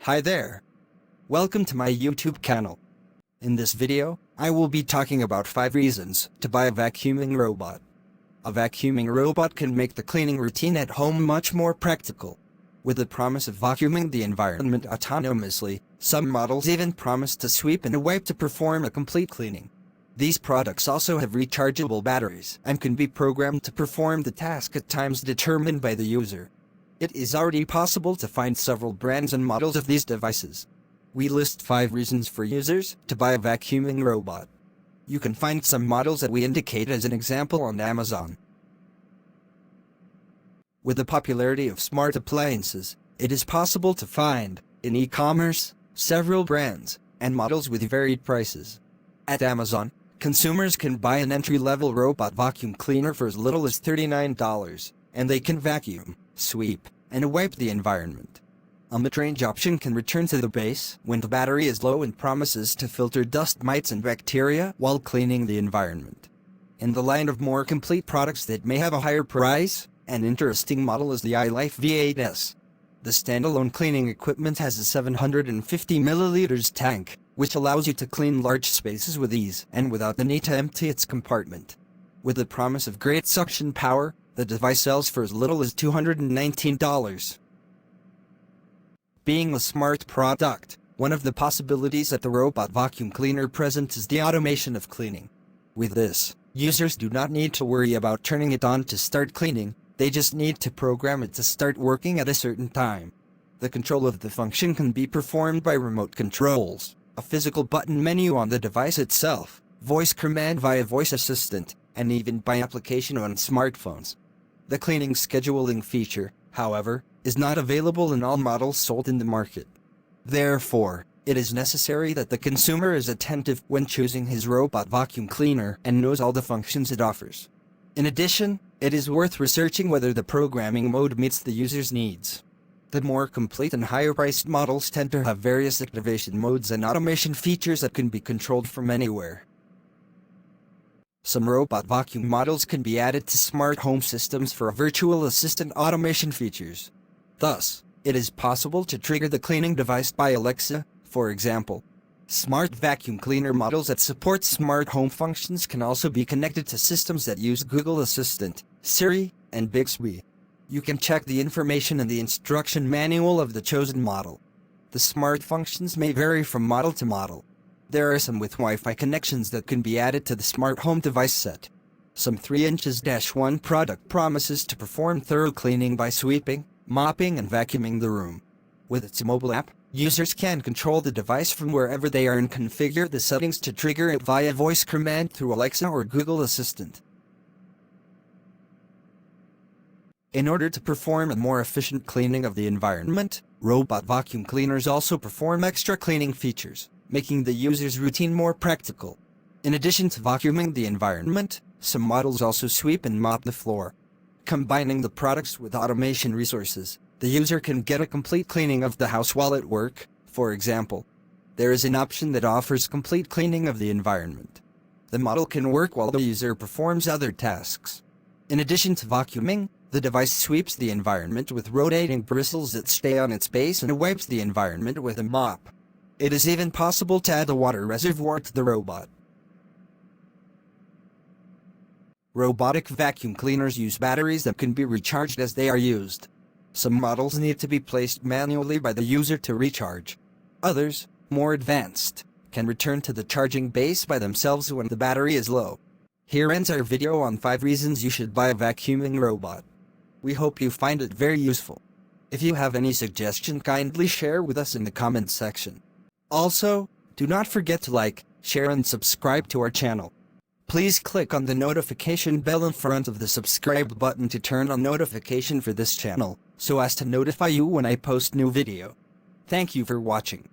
Hi there. Welcome to my YouTube channel. In this video, I will be talking about 5 reasons to buy a vacuuming robot. A vacuuming robot can make the cleaning routine at home much more practical. With the promise of vacuuming the environment autonomously, some models even promise to sweep and wipe to perform a complete cleaning. These products also have rechargeable batteries and can be programmed to perform the task at times determined by the user. It is already possible to find several brands and models of these devices. We list 5 reasons for users to buy a vacuuming robot. You can find some models that we indicate as an example on Amazon. With the popularity of smart appliances, it is possible to find, in e-commerce, several brands and models with varied prices. At Amazon, consumers can buy an entry-level robot vacuum cleaner for as little as $39, and they can vacuum, sweep, and wipe the environment. A mid-range option can return to the base when the battery is low and promises to filter dust mites and bacteria while cleaning the environment. In the line of more complete products that may have a higher price, an interesting model is the iLife V8S. The standalone cleaning equipment has a 750 milliliters tank, which allows you to clean large spaces with ease and without the need to empty its compartment. With the promise of great suction power, the device sells for as little as $219. Being a smart product, one of the possibilities that the robot vacuum cleaner presents is the automation of cleaning. With this, users do not need to worry about turning it on to start cleaning, they just need to program it to start working at a certain time. The control of the function can be performed by remote controls, a physical button menu on the device itself, voice command via voice assistant, and even by application on smartphones. The cleaning scheduling feature, however, is not available in all models sold in the market. Therefore, it is necessary that the consumer is attentive when choosing his robot vacuum cleaner and knows all the functions it offers. In addition, it is worth researching whether the programming mode meets the user's needs. The more complete and higher-priced models tend to have various activation modes and automation features that can be controlled from anywhere. Some robot vacuum models can be added to smart home systems for virtual assistant automation features. Thus, it is possible to trigger the cleaning device by Alexa, for example. Smart vacuum cleaner models that support smart home functions can also be connected to systems that use Google Assistant, Siri, and Bixby. You can check the information in the instruction manual of the chosen model. The smart functions may vary from model to model. There are some with Wi-Fi connections that can be added to the smart home device set. Some 3-inches-1 product promises to perform thorough cleaning by sweeping, mopping and vacuuming the room. With its mobile app, users can control the device from wherever they are and configure the settings to trigger it via voice command through Alexa or Google Assistant. In order to perform a more efficient cleaning of the environment, robot vacuum cleaners also perform extra cleaning features, making the user's routine more practical. In addition to vacuuming the environment, some models also sweep and mop the floor. Combining the products with automation resources, the user can get a complete cleaning of the house while at work. For example, there is an option that offers complete cleaning of the environment. The model can work while the user performs other tasks. In addition to vacuuming, the device sweeps the environment with rotating bristles that stay on its base and wipes the environment with a mop. It is even possible to add a water reservoir to the robot. Robotic vacuum cleaners use batteries that can be recharged as they are used. Some models need to be placed manually by the user to recharge. Others, more advanced, can return to the charging base by themselves when the battery is low. Here ends our video on 5 reasons you should buy a vacuuming robot. We hope you find it very useful. If you have any suggestion, kindly share with us in the comments section. Also, do not forget to like, share and subscribe to our channel. Please click on the notification bell in front of the subscribe button to turn on notification for this channel, so as to notify you when I post new video. Thank you for watching.